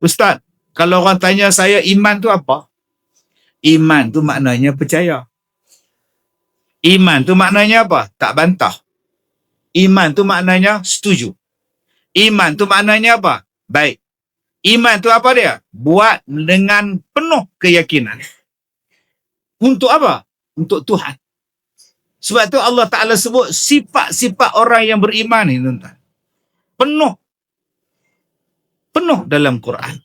Ustaz, kalau orang tanya saya iman tu apa? Iman tu maknanya percaya. Iman tu maknanya apa? Tak bantah. Iman tu maknanya setuju. Iman tu maknanya apa? Baik. Iman tu apa dia? Buat dengan penuh keyakinan. Untuk apa? Untuk Tuhan. Sebab tu Allah Ta'ala sebut sifat-sifat orang yang beriman ni, tuan-tuan. Penuh dalam Quran.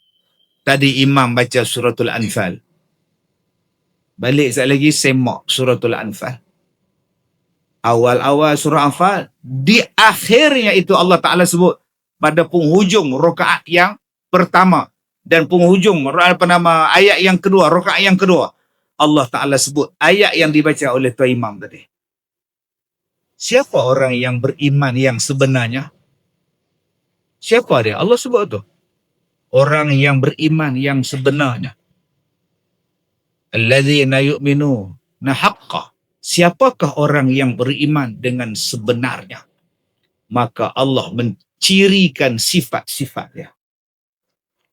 Tadi Imam baca suratul Anfal. Balik sekali lagi semak suratul Anfal. Awal-awal surah Anfal, di akhirnya itu Allah Ta'ala sebut pada penghujung rakaat yang pertama dan penghujung ayat yang kedua, rakaat yang kedua, Allah Ta'ala sebut ayat yang dibaca oleh Tuan Imam tadi. Siapa orang yang beriman yang sebenarnya? Siapa dia? Allah sebut tu. Orang yang beriman yang sebenarnya. Alladzina yu'minuna haqqa. Siapakah orang yang beriman dengan sebenarnya? Maka Allah mencirikan sifat-sifat dia.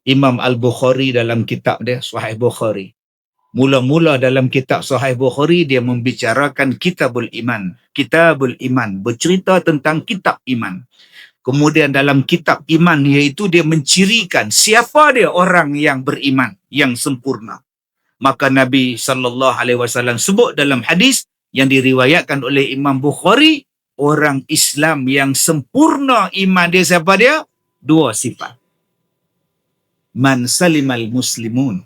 Imam Al-Bukhari dalam kitab dia, Sahih Bukhari. Mula-mula dalam kitab Sahih Bukhari, dia membicarakan Kitabul Iman. Kitabul Iman, bercerita tentang kitab iman. Kemudian dalam kitab iman, iaitu dia mencirikan siapa dia orang yang beriman, yang sempurna. Maka Nabi SAW sebut dalam hadis yang diriwayatkan oleh Imam Bukhari, orang Islam yang sempurna iman dia siapa dia? Dua sifat. Man salimal muslimun.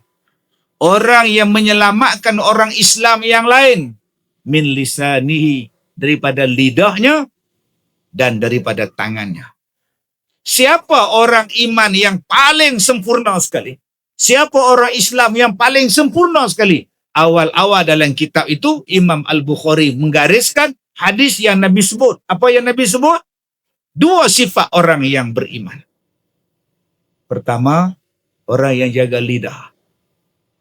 Orang yang menyelamatkan orang Islam yang lain. Min lisanihi. Daripada lidahnya dan daripada tangannya. Siapa orang iman yang paling sempurna sekali? Siapa orang Islam yang paling sempurna sekali? Awal-awal dalam kitab itu, Imam Al-Bukhari menggariskan hadis yang Nabi sebut. Apa yang Nabi sebut? Dua sifat orang yang beriman. Pertama, orang yang jaga lidah.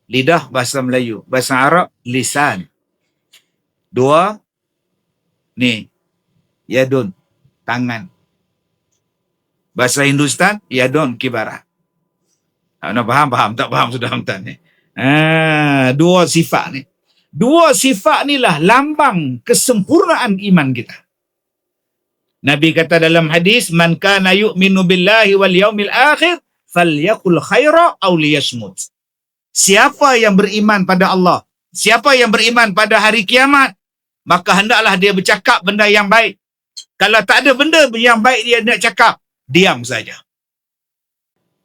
Lidah bahasa Melayu. Bahasa Arab, lisan. Dua, ni, yadun, tangan. Bahasa Hindustan, yadun, kibarat. Faham? Tak faham sudah tuan ni. Dua sifat ni. Dua sifat ni lah lambang kesempurnaan iman kita. Nabi kata dalam hadis, man kana yu'minu billahi wal yaumil akhir falyaqul khaira aw liyasmut. Siapa yang beriman pada Allah, siapa yang beriman pada hari kiamat, maka hendaklah dia bercakap benda yang baik. Kalau tak ada benda yang baik dia nak cakap, diam saja.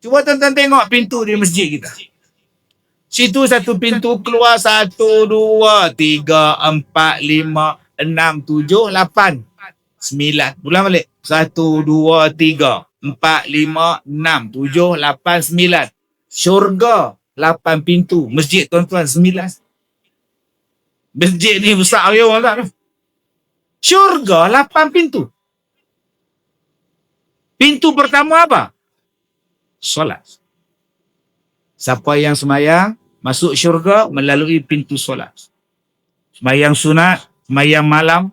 Cuba tuan-tuan tengok pintu di masjid kita. Situ satu pintu, keluar 1, 2, 3, 4, 5, 6, 7, 8, 9. Ulang balik. 1, 2, 3, 4, 5, 6, 7, 8, 9. Syurga 8 pintu. Masjid tuan-tuan 9. Masjid ni besar ya orang. Syurga 8 pintu. Pintu pertama apa? Solat. Siapa yang semayang masuk syurga melalui pintu solat. Semayang sunat, semayang malam,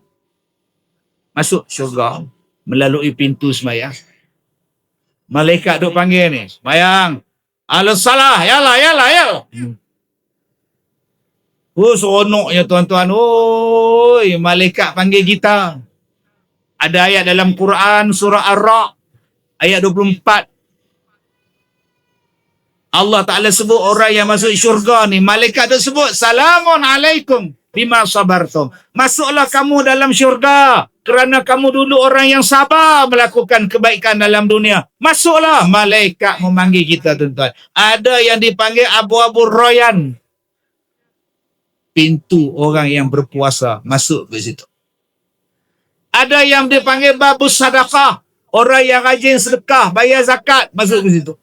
masuk syurga melalui pintu semayang. Malaikat duk panggil ni, semayang. Al-salah, yalah. Seronoknya tuan-tuan. Oi, malaikat panggil kita. Ada ayat dalam Quran, surah Ar-Ra', ayat 24. Allah Ta'ala sebut orang yang masuk syurga ni, malaikat tu sebut, salamun alaikum bima sabartum. Masuklah kamu dalam syurga kerana kamu dulu orang yang sabar melakukan kebaikan dalam dunia. Masuklah. Malaikat memanggil kita tuan-tuan. Ada yang dipanggil Abu-Abu Royan. Pintu orang yang berpuasa masuk ke situ. Ada yang dipanggil Babus Sadaqah. Orang yang rajin sedekah, bayar zakat, masuk ke situ.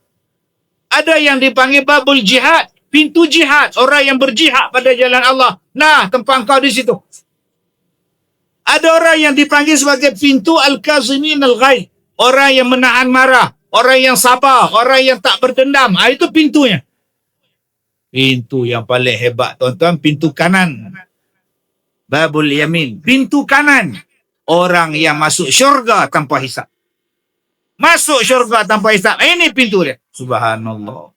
Ada yang dipanggil Babul Jihad, pintu jihad, orang yang berjihad pada jalan Allah. Nah, tempat kau di situ. Ada orang yang dipanggil sebagai pintu Al-Kazimin Al-Ghaid, orang yang menahan marah, orang yang sabar, orang yang tak berdendam. Itu pintunya. Pintu yang paling hebat, tuan-tuan, pintu kanan. Babul Yamin, pintu kanan. Orang yang masuk syurga tanpa hisab. Masuk syurga tanpa hisab. Ini pintu dia. Subhanallah.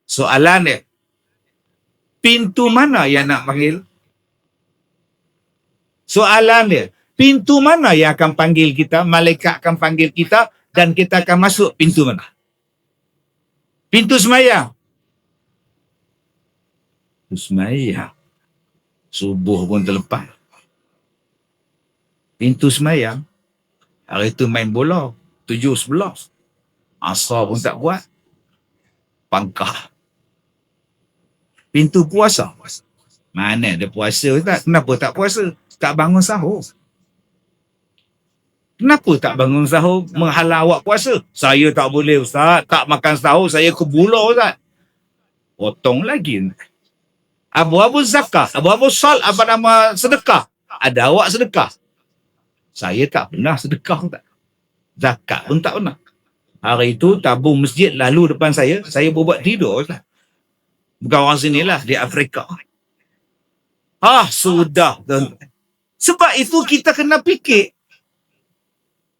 Soalan dia, pintu mana yang nak panggil? Soalan dia, pintu mana yang akan panggil kita? Malaikat akan panggil kita dan kita akan masuk pintu mana? Pintu semayang. Pintu semayang. Subuh pun terlepas. Pintu semayang. Hari tu main bola. 7-11. Asar pun tak kuat. Pangkah. Pintu puasa. Mana ada puasa Ustaz? Kenapa tak puasa? Tak bangun sahur. Kenapa tak bangun sahur menghalang awak puasa? Saya tak boleh Ustaz. Tak makan sahur, saya kebula Ustaz. Potong lagi. Abu-abu zakah. Abu-abu apa nama sedekah. Ada awak sedekah. Saya tak pernah sedekah Ustaz. Zakat pun tak pernah. Hari itu tabung masjid lalu depan saya berbuat tidur Ustaz. Bukan orang sinilah, di Afrika. Sudah. Sebab itu kita kena fikir,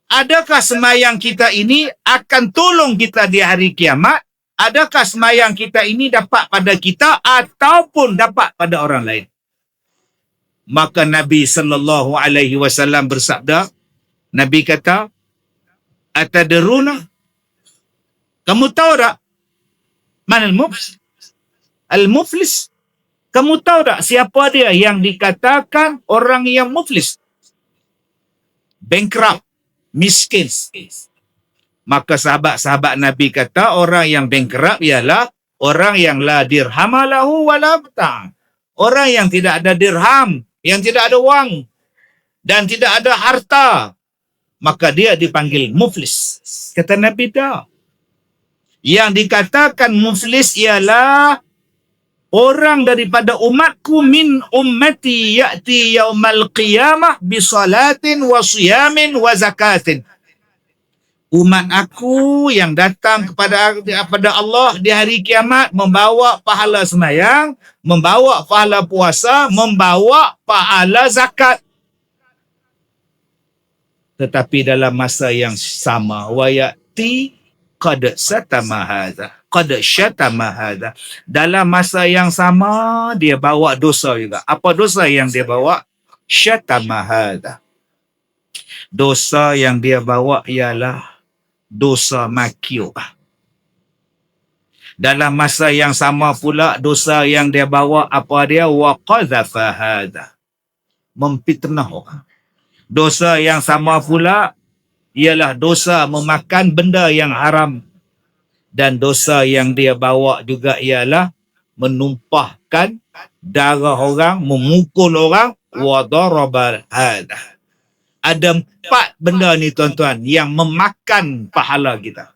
adakah semayang kita ini akan tolong kita di hari kiamat? Adakah semayang kita ini dapat pada kita ataupun dapat pada orang lain? Maka Nabi SAW bersabda, Nabi kata, atadruna, kamu tahu tak mana al-muflis? Kamu tahu tak siapa dia yang dikatakan orang yang muflis? Bankrupt, miskin. Maka sahabat-sahabat Nabi kata orang yang bankrupt ialah orang yang la dirham lahu wala mata'. Orang yang tidak ada dirham, yang tidak ada wang dan tidak ada harta, maka dia dipanggil muflis. Kata Nabi dah. Yang dikatakan muflis ialah orang daripada umatku, min ummati ya'ti yaumal qiyamah bi salatin wa siyamin wa zakatin. Umat aku yang datang kepada Allah di hari kiamat membawa pahala sembahyang, membawa pahala puasa, membawa pahala zakat. Tetapi dalam masa yang sama, wa ya'ti qad satama hadha, qad syatama hadha. Dalam masa yang sama dia bawa dosa juga. Apa dosa yang dia bawa? Syatama hadha. Dosa yang dia bawa ialah dosa makiu. Dalam masa yang sama pula dosa yang dia bawa apa dia? Wa qadhafa hadha. Memfitnah orang. Dosa yang sama pula ialah dosa memakan benda yang haram. Dan dosa yang dia bawa juga ialah menumpahkan darah orang, memukul orang, wa daraba hadha. Ada 4 benda ni tuan-tuan yang memakan pahala kita.